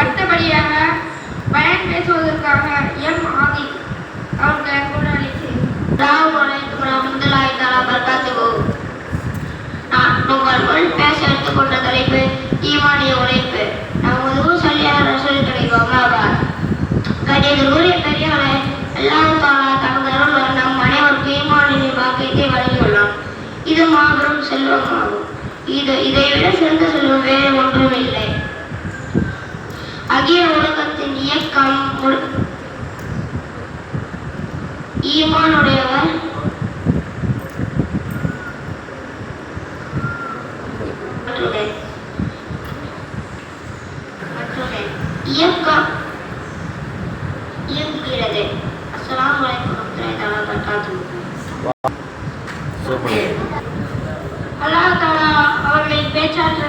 அடுத்தபடியாக பயன் பேசுவதற்காக எம் ஆதி அவர்கள் முன்னாடி நான் உங்கள் முன் பேச எடுத்துக்கொண்ட தலைப்பு ஈமானிய உழைப்பு. நமது சொல்லியார் ரசூல் கிடைக்கும் கடிதூரிய பெரியவரை எல்லாம் தமது அருள் நம் அனைவருக்கும் ஈமானிய பாக்கியத்தை வழங்கியுள்ளார். இது மாபெரும் செல்வமாகும். இதைவிட சிறந்த செல்வம் வேறு ஒன்றும் இல்லை. அகில உலகத்தின் இயக்கம் ஈமானுடையவர் இயக்கம் இயங்குகிறது. அஸ்ஸலாமு அலைக்கும் வரஹ்மத்துல்லாஹி வபரகாத்துஹு. அல்லாஹ் தஆலா அவர்களின் பேச்சாற்றல்